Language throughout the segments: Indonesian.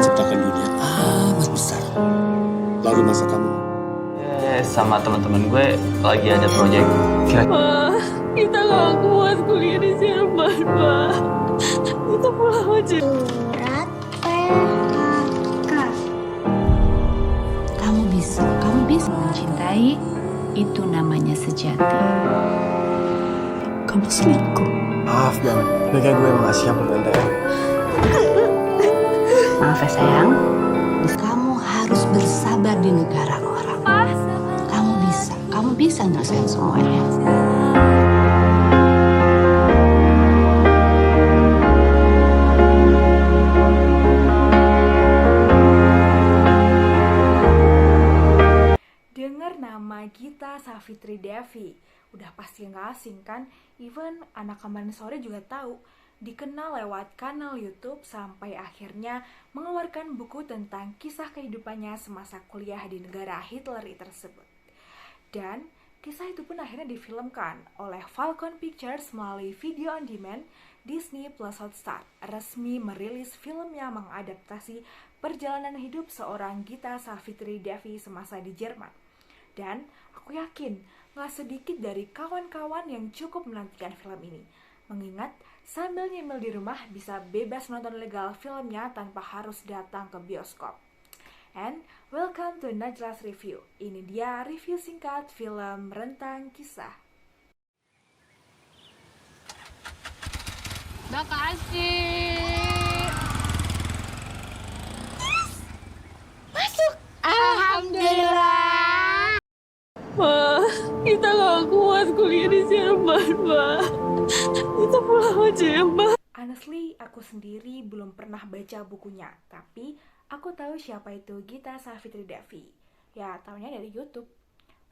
menciptakan dunia amat besar. Lalu masa kamu? Sama teman-teman gue lagi ada proyek. Wah, kita gak kuat kuliah di Jerman, Pak. Kita pulang aja. Surat PHK. Kamu bisa mencintai, itu namanya sejati. Kamu selingkuh. Maaf banget, mereka gue emang gak siap buat LDR. Maaf ya sayang, kamu harus bersabar di negara orang. Kamu bisa ngerasain semuanya. Dengar nama Gita Savitri Devi, udah pasti nggak asing kan? Even anak kemarin sore juga tahu. Dikenal lewat kanal YouTube sampai akhirnya mengeluarkan buku tentang kisah kehidupannya semasa kuliah di negara Hitler tersebut. Dan kisah itu pun akhirnya difilmkan oleh Falcon Pictures melalui video on demand. Disney Plus Hotstar resmi merilis film yang mengadaptasi perjalanan hidup seorang Gita Savitri Devi semasa di Jerman. Dan aku yakin gak sedikit dari kawan-kawan yang cukup menantikan film ini. Mengingat sambil nyemil di rumah bisa bebas nonton legal filmnya tanpa harus datang ke bioskop. And welcome to Najla's Review. Ini dia review singkat film Rentang Kisah. Makasih. Alhamdulillah. Wah, kita gak kuat kuliah di Jerman, Pak. Kita pulang aja ya, Pak. Honestly, aku sendiri belum pernah baca bukunya, tapi aku tahu siapa itu Gita Savitri Devi. Ya, tahunya dari YouTube.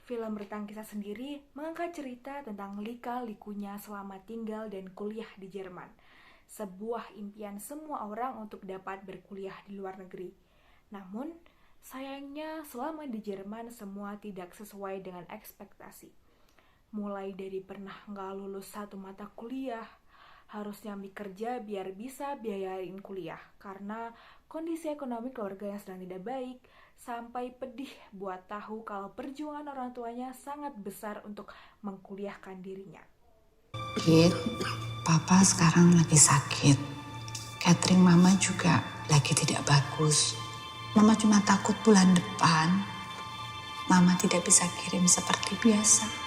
Film Rentang Kisah sendiri mengangkat cerita tentang lika-likunya selama tinggal dan kuliah di Jerman. Sebuah impian semua orang untuk dapat berkuliah di luar negeri. Namun, sayangnya selama di Jerman semua tidak sesuai dengan ekspektasi. Mulai dari pernah nggak lulus satu mata kuliah, harus nyambi kerja biar bisa biayain kuliah karena kondisi ekonomi keluarga yang sedang tidak baik, sampai pedih buat tahu kalau perjuangan orang tuanya sangat besar untuk mengkuliahkan dirinya. Git, Papa sekarang lagi sakit. Catering Mama juga lagi tidak bagus. Mama cuma takut bulan depan Mama tidak bisa kirim seperti biasa.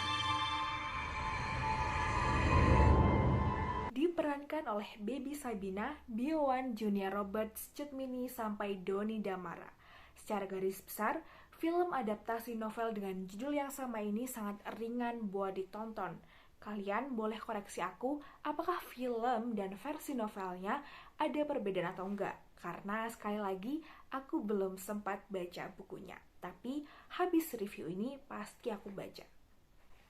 Diperankan oleh Baby Sabina, Biowan, Junia Roberts, Cut Mini, sampai Doni Damara. Secara garis besar, film adaptasi novel dengan judul yang sama ini sangat ringan buat ditonton. Kalian boleh koreksi aku, apakah film dan versi novelnya ada perbedaan atau enggak? Karena sekali lagi, aku belum sempat baca bukunya. Tapi habis review ini pasti aku baca.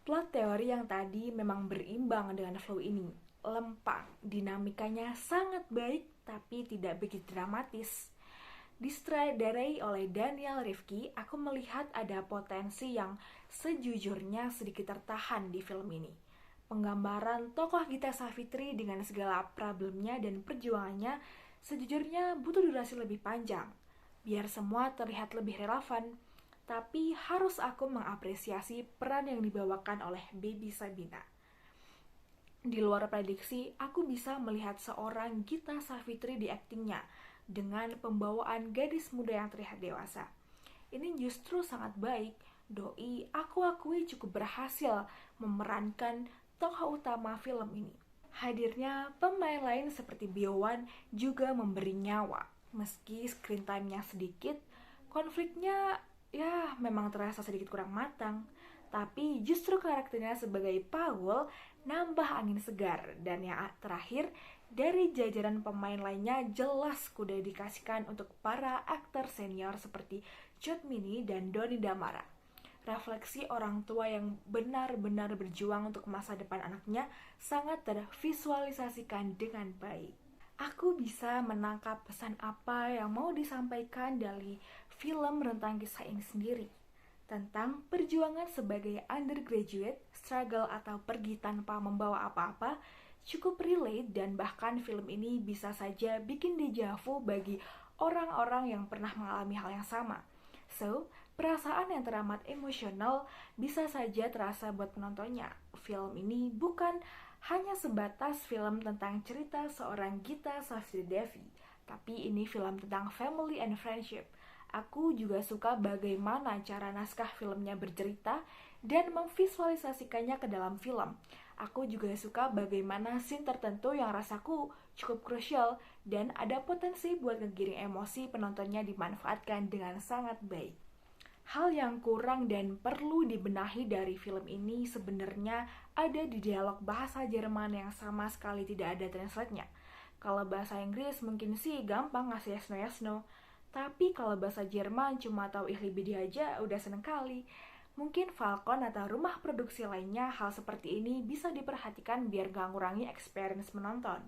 Plot teori yang tadi memang berimbang dengan flow ini. Lempang, dinamikanya sangat baik tapi tidak begitu dramatis. Disutradarai oleh Daniel Rifki, aku melihat ada potensi yang sejujurnya sedikit tertahan di film ini. Penggambaran tokoh Gita Savitri dengan segala problemnya dan perjuangannya sejujurnya butuh durasi lebih panjang, biar semua terlihat lebih relevan. Tapi harus aku mengapresiasi peran yang dibawakan oleh Baby Sabina. Di luar prediksi, aku bisa melihat seorang Gita Savitri di aktingnya dengan pembawaan gadis muda yang terlihat dewasa. Ini justru sangat baik. Doi, aku akui cukup berhasil memerankan tokoh utama film ini. Hadirnya pemain lain seperti Biowan juga memberi nyawa. Meski screen time-nya sedikit, konfliknya ya memang terasa sedikit kurang matang. Tapi justru karakternya sebagai Paul nambah angin segar. Dan yang terakhir, dari jajaran pemain lainnya jelas kuda dikasihkan untuk para aktor senior seperti Cut Mini dan Doni Damara. Refleksi orang tua yang benar-benar berjuang untuk masa depan anaknya sangat tervisualisasikan dengan baik. Aku bisa menangkap pesan apa yang mau disampaikan dari film Rentang Kisah ini sendiri. Tentang perjuangan sebagai undergraduate, struggle atau pergi tanpa membawa apa-apa, cukup relate dan bahkan film ini bisa saja bikin deja vu bagi orang-orang yang pernah mengalami hal yang sama. So, perasaan yang teramat emosional bisa saja terasa buat penontonnya. Film ini bukan hanya sebatas film tentang cerita seorang Gita Safitri, tapi ini film tentang family and friendship. Aku juga suka bagaimana cara naskah filmnya bercerita dan memvisualisasikannya ke dalam film. Aku juga suka bagaimana scene tertentu yang rasaku cukup krusial dan ada potensi buat ngegiring emosi penontonnya dimanfaatkan dengan sangat baik. Hal yang kurang dan perlu dibenahi dari film ini sebenarnya ada di dialog bahasa Jerman yang sama sekali tidak ada translate-nya. Kalau bahasa Inggris mungkin sih gampang ngasih yasno-yasno, tapi kalau bahasa Jerman cuma tahu ich liebe dich aja udah seneng kali. Mungkin Falcon atau rumah produksi lainnya hal seperti ini bisa diperhatikan biar gak ngurangi experience menonton.